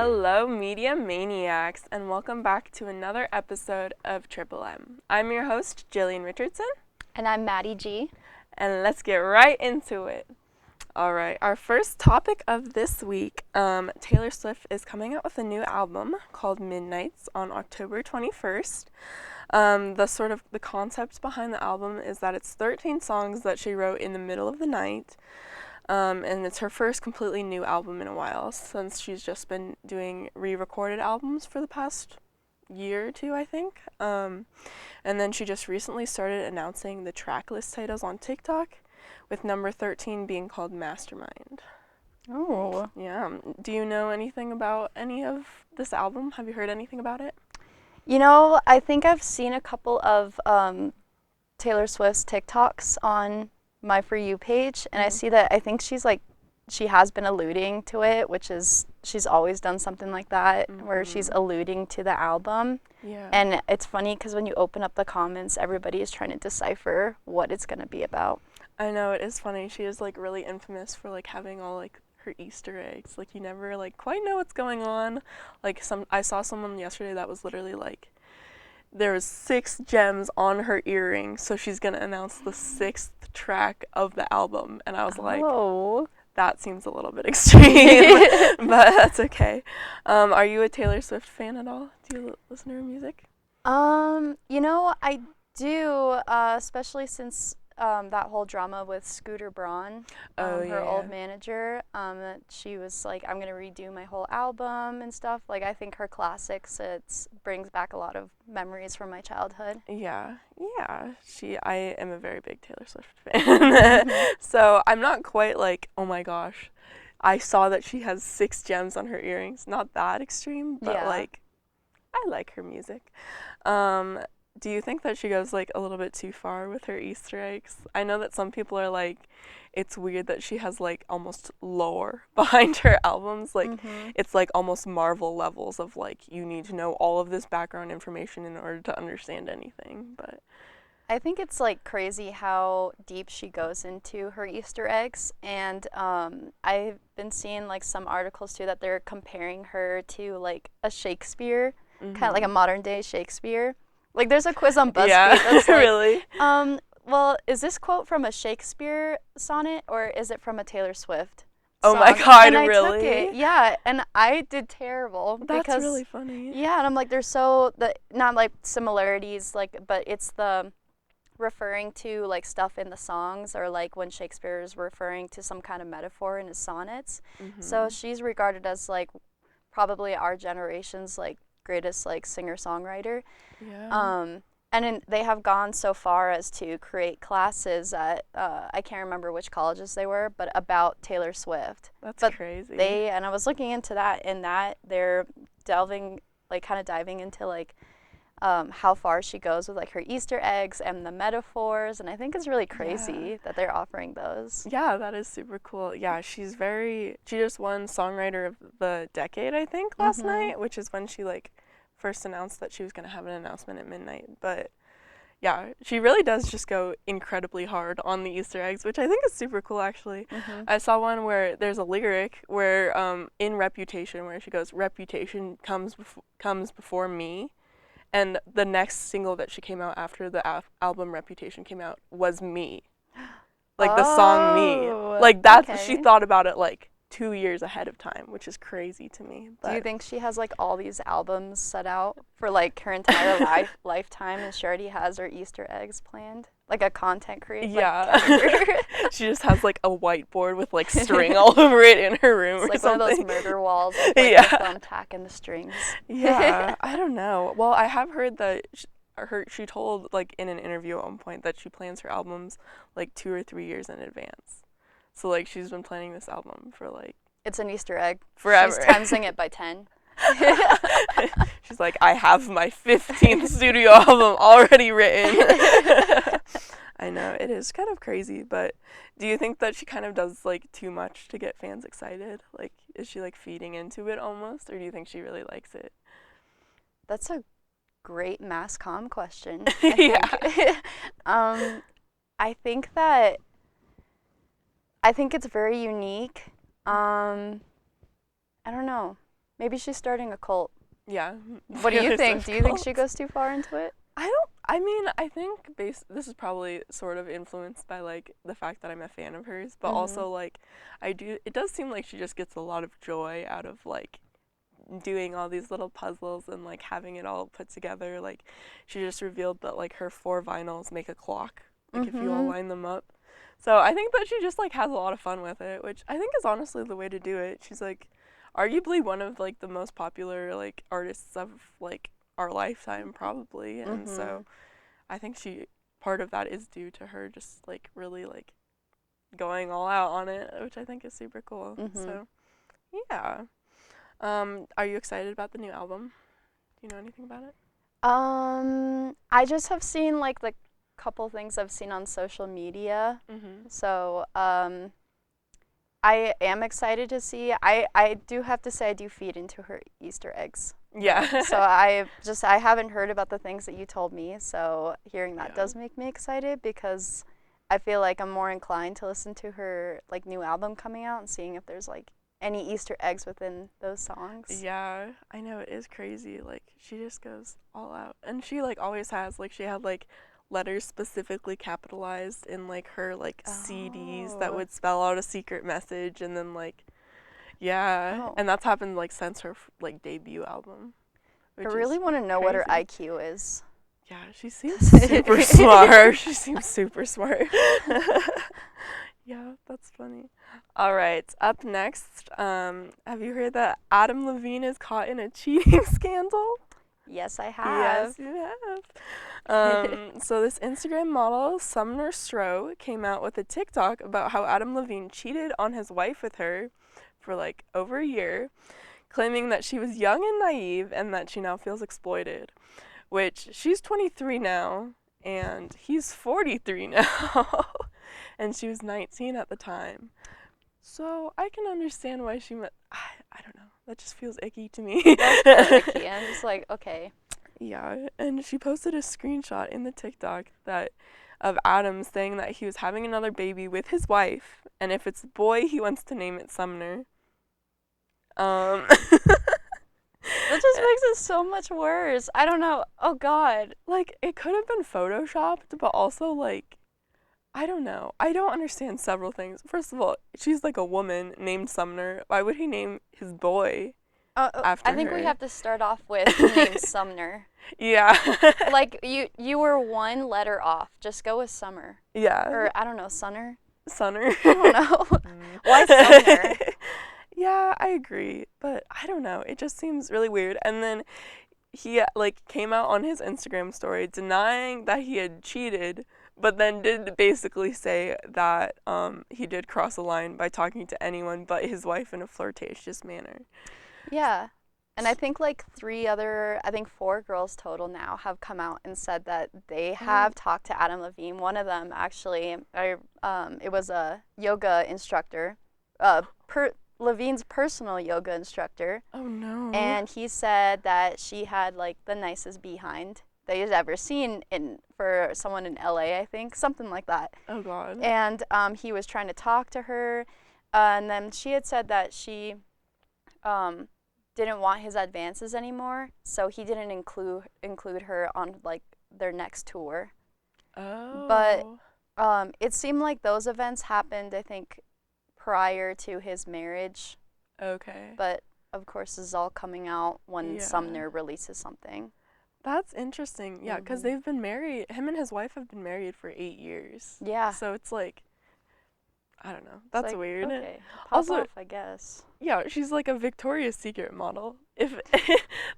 Hello, Media Maniacs, and welcome back to another episode of Triple M. I'm your host, Jillian Richardson. And I'm Maddie G. And let's get right into it. All right, our first topic of this week, Taylor Swift is coming out with a new album called Midnights on October 21st. The concept behind the album is that it's 13 songs that she wrote in the middle of the night. And it's her first completely new album in a while, since she's just been doing re-recorded albums for the past year or two, I think. And then she just recently started announcing the track list titles on TikTok, with number 13 being called Mastermind. Oh. Yeah. Do you know anything about any of this album? Have you heard anything about it? You know, I think I've seen a couple of Taylor Swift's TikToks on my For You page, and I see that I think she has been alluding to it, which is she's always done something like that, where she's alluding to the album. Yeah. And it's funny because when you open up the comments, everybody is trying to decipher what it's going to be about. I know, it is funny. She is really infamous for having all her Easter eggs. You never quite know what's going on. I saw someone yesterday that was literally there was 6 gems on her earring, so she's gonna announce the 6th track of the album, and I was Oh. that seems a little bit extreme, but that's okay. Are you a Taylor Swift fan at all? Do you listen to her music? You know, I do, especially since that whole drama with Scooter Braun, her old manager, that she was like, I'm going to redo my whole album and stuff. I think her classics, it brings back a lot of memories from my childhood. Yeah. I am a very big Taylor Swift fan. So I'm not quite oh my gosh, I saw that she has 6 gems on her earrings. Not that extreme, but I like her music. Do you think that she goes a little bit too far with her Easter eggs? I know that some people are it's weird that she has almost lore behind her albums. It's almost Marvel levels of you need to know all of this background information in order to understand anything. But I think it's crazy how deep she goes into her Easter eggs, and I've been seeing some articles too that they're comparing her to a Shakespeare, kind of like a modern day Shakespeare. There's a quiz on BuzzFeed that's really? Well, is this quote from a Shakespeare sonnet or is it from a Taylor Swift song? Oh my God, and really? I took it, yeah, and I did terrible. That's because, really funny. Yeah, and I'm there's not similarities, but it's the referring to stuff in the songs, or when Shakespeare is referring to some kind of metaphor in his sonnets. So she's regarded as probably our generation's greatest singer-songwriter. Yeah. And they have gone so far as to create classes at I can't remember which colleges they were, but about Taylor Swift. That's crazy. And I was looking into that, and that they're delving kind of diving into how far she goes with her Easter eggs and the metaphors, and I think it's really crazy that they're offering those. Yeah, that is super cool. Yeah, she just won Songwriter of the Decade, I think, last night, which is when she first announced that she was going to have an announcement at midnight. But yeah, she really does just go incredibly hard on the Easter eggs, which I think is super cool, actually. I saw one where there's a lyric where in Reputation, where she goes, "Reputation comes before me." And the next single that she came out after the album Reputation came out was Me. The song Me. She thought about it 2 years ahead of time, which is crazy to me. But do you think she has all these albums set out for her entire lifetime, and she already has her Easter eggs planned? A content creator? Yeah. She just has a whiteboard with string all over it in her room or something. One of those murder walls with the thumbtack and the strings. Yeah, I don't know. Well, I have heard that she told in an interview at one point that she plans her albums 2 or 3 years in advance. So she's been planning this album for it's an Easter egg. Forever. She's timesing it by 10. She's I have my 15th studio album already written. I know, it is kind of crazy, but do you think that she kind of does too much to get fans excited? Is she feeding into it almost, or do you think she really likes it? That's a great mass comm question. I think it's very unique. I don't know. Maybe she's starting a cult. Yeah. What do you think? Do you think she goes too far into it? I think this is probably sort of influenced by like the fact that I'm a fan of hers, but also like it does seem like she just gets a lot of joy out of like doing all these little puzzles and like having it all put together. Like she just revealed that like her 4 vinyls make a clock, like if you all line them up. So I think that she just like has a lot of fun with it, which I think is honestly the way to do it. She's like arguably one of like the most popular like artists of like our lifetime probably, and so I think part of that is due to her just like really like going all out on it, which I think is super cool. So yeah. Are you excited about the new album? Do you know anything about it? I just have seen like the couple things I've seen on social media. So, I am excited to see. I do have to say I do feed into her Easter eggs. Yeah. So I haven't heard about the things that you told me. So hearing that does make me excited because I feel like I'm more inclined to listen to her like new album coming out and seeing if there's like any Easter eggs within those songs. Yeah, I know, it is crazy. Like she just goes all out, and she like always has like she had like letters specifically capitalized in like her like CDs that would spell out a secret message, and then like and that's happened like since her like debut album. I really want to know what her IQ is. Yeah, she seems super smart. She seems super smart. Yeah, that's funny. All right, up next, have you heard that Adam Levine is caught in a cheating scandal? Yes, I have. Yes, you have. So this Instagram model, Sumner Stroh, came out with a TikTok about how Adam Levine cheated on his wife with her for like over a year, claiming that she was young and naive and that she now feels exploited, which she's 23 now and he's 43 now. And she was 19 at the time. So I can understand why she I don't know. That just feels icky to me. That's icky. I'm just like, okay. Yeah, and she posted a screenshot in the TikTok of Adam saying that he was having another baby with his wife, and if it's a boy, he wants to name it Sumner. That just makes it so much worse. I don't know. Oh, God. Like, it could have been photoshopped, but also, like, I don't know. I don't understand several things. First of all, she's like a woman named Sumner. Why would he name his boy after her? I think we have to start off with the name Sumner. Yeah. Like, you were one letter off. Just go with Summer. Yeah. Or, I don't know, Sunner? Sunner. I don't know. Why Sumner? Yeah, I agree. But I don't know. It just seems really weird. And then he, like, came out on his Instagram story denying that he had cheated, but then did basically say that he did cross a line by talking to anyone but his wife in a flirtatious manner. Yeah. And I think like 4 girls total now have come out and said that they have talked to Adam Levine. One of them actually, it was a yoga instructor, Levine's personal yoga instructor. Oh no. And he said that she had like the nicest behind that he's ever seen for someone in LA, I think, something like that. Oh God. And he was trying to talk to her, and then she had said that she didn't want his advances anymore, so he didn't include her on like their next tour. Oh. But it seemed like those events happened, I think, prior to his marriage. Okay. But of course, this is all coming out when Sumner releases something. That's interesting. Yeah, because they've been married. Him and his wife have been married for 8 years. Yeah. So it's like, I don't know. That's like, weird. Okay. Also, off, I guess. Yeah, she's like a Victoria's Secret model. If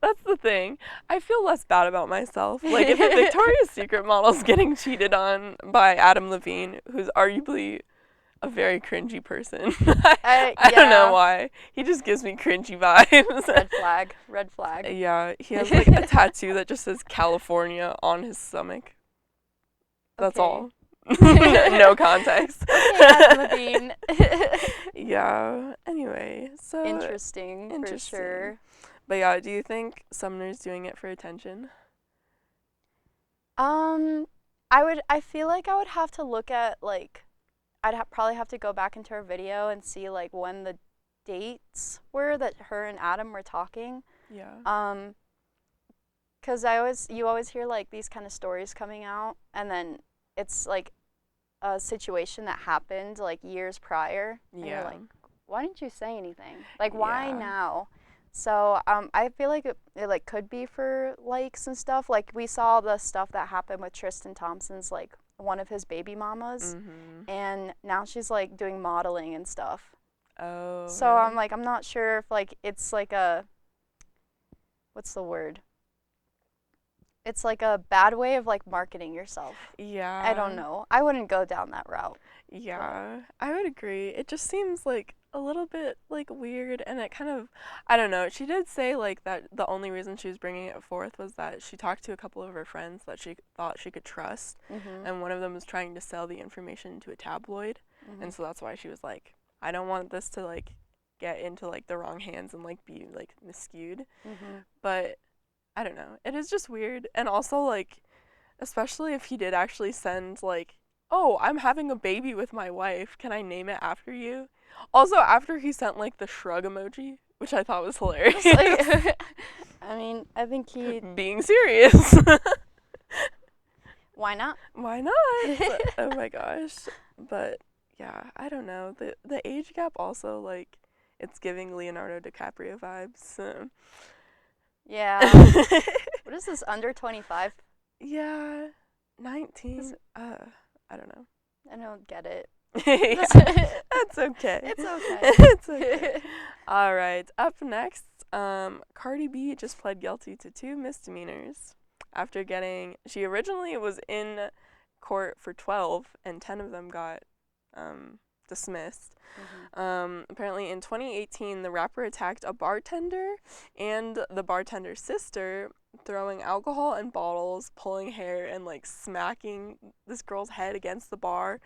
that's the thing, I feel less bad about myself. Like if a Victoria's Secret model's getting cheated on by Adam Levine, who's arguably a very cringy person. I don't know why. He just gives me cringy vibes. Red flag. Yeah, he has like a tattoo that just says California on his stomach. That's all. No context. Okay, Adam Levine. Yeah. Anyway, so interesting for sure. But yeah, do you think Sumner's doing it for attention? I feel like I would have to look at like, probably have to go back into her video and see like when the dates were that her and Adam were talking. Yeah. 'Cause you always hear like these kind of stories coming out, and then it's like a situation that happened like years prior, and you're Yeah. like, why didn't you say anything? Like, why Yeah. now? So I feel like it like could be for likes and stuff. Like we saw the stuff that happened with Tristan Thompson's like one of his baby mamas, and now she's like doing modeling and stuff. Oh. So Really? I'm like, I'm not sure if like it's like a, what's the word? It's like a bad way of like marketing yourself. Yeah. I don't know. I wouldn't go down that route. Yeah, I would agree. It just seems like a little bit like weird, and it kind of, I don't know. She did say like that the only reason she was bringing it forth was that she talked to a couple of her friends that she thought she could trust, and one of them was trying to sell the information to a tabloid, and so that's why she was like, I don't want this to like get into like the wrong hands and like be like miscued. But I don't know. It is just weird, and also like, especially if he did actually send like, oh, I'm having a baby with my wife. Can I name it after you? Also, after he sent like the shrug emoji, which I thought was hilarious. Like, I mean, I think he. Being serious. Why not? Why not? Oh my gosh. But yeah, I don't know. The age gap also like, it's giving Leonardo DiCaprio vibes. So. Yeah. What is this, under 25? Yeah, 19. I don't know. I don't get it. Yeah, that's okay. It's okay. It's okay. All right. Up next, Cardi B just pled guilty to 2 misdemeanors after she originally was in court for 12, and 10 of them got dismissed. Apparently in 2018, the rapper attacked a bartender and the bartender's sister, throwing alcohol and bottles, pulling hair, and like smacking this girl's head against the bar.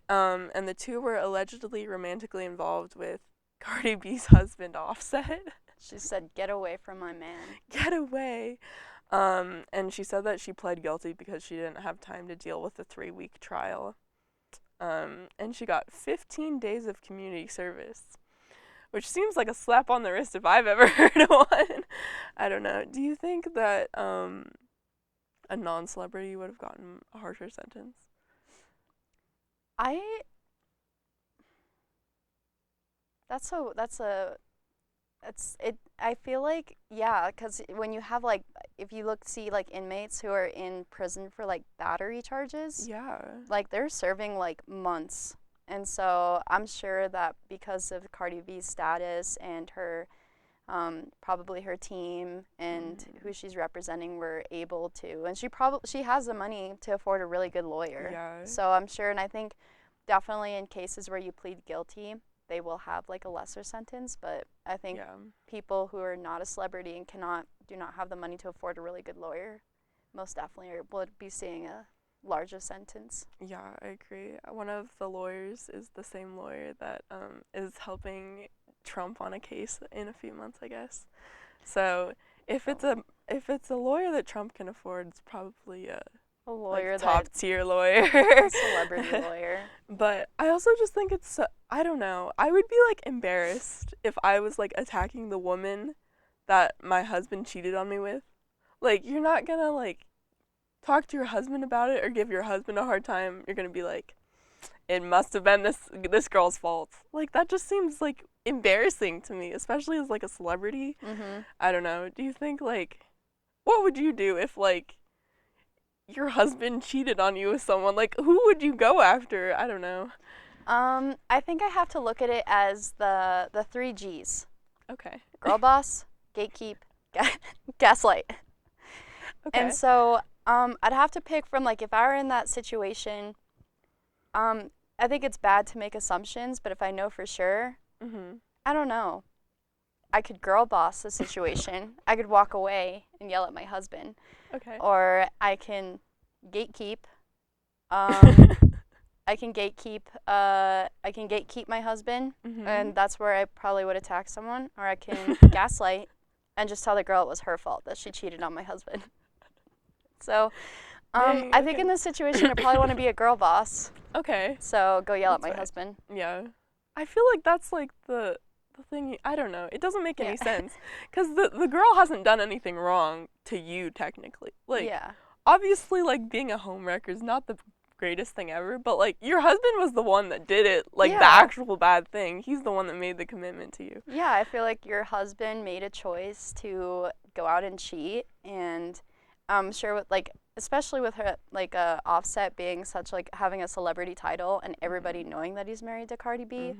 And the 2 were allegedly romantically involved with Cardi B's husband, Offset. She said, "Get away from my man." Get away. And she said that she pled guilty because she didn't have time to deal with the 3-week trial. And she got 15 days of community service, which seems like a slap on the wrist if I've ever heard of one. I don't know. Do you think that a non-celebrity would have gotten a harsher sentence? I feel like, yeah, because when you have like, if you see like inmates who are in prison for like battery charges, Yeah. like they're serving like months. And so I'm sure that because of Cardi B's status and her, probably her team and who she's representing were able to, and she has the money to afford a really good lawyer. Yeah. So I'm sure, and I think definitely in cases where you plead guilty, they will have like a lesser sentence, but I think people who are not a celebrity and do not have the money to afford a really good lawyer most definitely would be seeing a larger sentence. Yeah, I agree. One of the lawyers is the same lawyer that is helping Trump on a case in a few months, I guess. So if it's a lawyer that Trump can afford, it's probably a lawyer, like, top tier lawyer, a celebrity lawyer. But I also just think it's I don't know. I would be like embarrassed if I was like attacking the woman that my husband cheated on me with. Like, you're not gonna like talk to your husband about it or give your husband a hard time. You're gonna be like, it must have been this girl's fault. Like, that just seems like embarrassing to me, especially as like a celebrity. I don't know. Do you think like, what would you do if like your husband cheated on you with someone? Like, who would you go after? I don't know. I think I have to look at it as the 3 G's. Okay. Girl boss, gatekeep, gaslight. Okay. And so I'd have to pick from, like, if I were in that situation, I think it's bad to make assumptions, but if I know for sure, I don't know. I could girl boss the situation. I could walk away and yell at my husband. Okay. Or I can gatekeep. I can gatekeep my husband, and that's where I probably would attack someone. Or I can gaslight and just tell the girl it was her fault that she cheated on my husband. So, I think in this situation, I probably want to be a girl boss. Okay. So go yell at my husband. Yeah. I feel like that's like the the thing. I don't know. It doesn't make any Yeah. sense because the girl hasn't done anything wrong to you technically. Like, Yeah. obviously, like being a homewrecker is not the greatest thing ever, but like your husband was the one that did it, like the Yeah. actual bad thing. He's the one that made the commitment to you. Yeah, I feel like your husband made a choice to go out and cheat, and I'm sure with like, especially with her, like Offset being such like having a celebrity title and everybody knowing that he's married to Cardi B.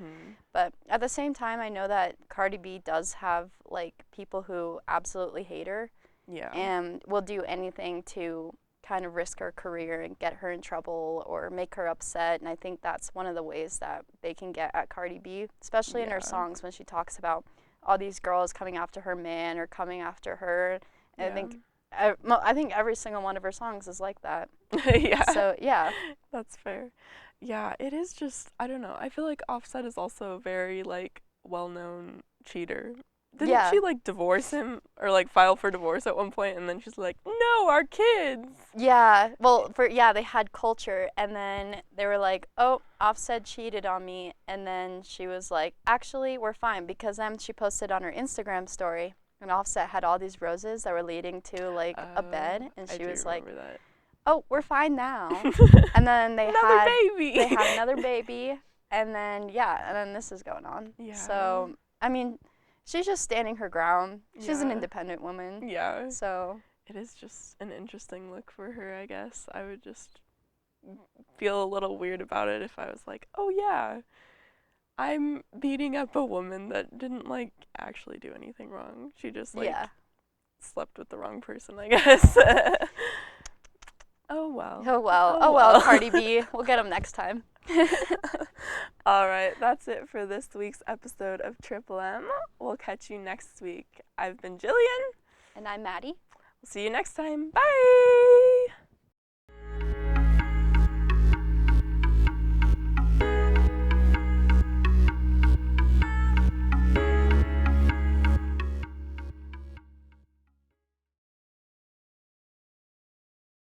But at the same time, I know that Cardi B does have like people who absolutely hate her Yeah. and will do anything to kind of risk her career and get her in trouble or make her upset. And I think that's one of the ways that they can get at Cardi B, especially in her songs when she talks about all these girls coming after her man or coming after her. And I think every single one of her songs is like that. Yeah. So, yeah. That's fair. Yeah, it is just, I don't know. I feel like Offset is also a very, like, well-known cheater. Didn't she, like, divorce him or, like, file for divorce at one point, and then she's like, no, our kids. Yeah. Well, they had Culture, and then they were like, oh, Offset cheated on me. And then she was like, actually, we're fine, because then she posted on her Instagram story, and Offset had all these roses that were leading to, like, a bed, and she was like, that. oh, we're fine now. And then they Another had baby. They had another baby, and then this is going on. Yeah. So, I mean, she's just standing her ground. She's an independent woman. Yeah. So it is just an interesting look for her, I guess. I would just feel a little weird about it if I was like, oh yeah, I'm beating up a woman that didn't, like, actually do anything wrong. She just, like, slept with the wrong person, I guess. Oh well. Oh well, Cardi B. We'll get them next time. All right, that's it for this week's episode of Triple M. We'll catch you next week. I've been Jillian. And I'm Maddie. We'll see you next time. Bye!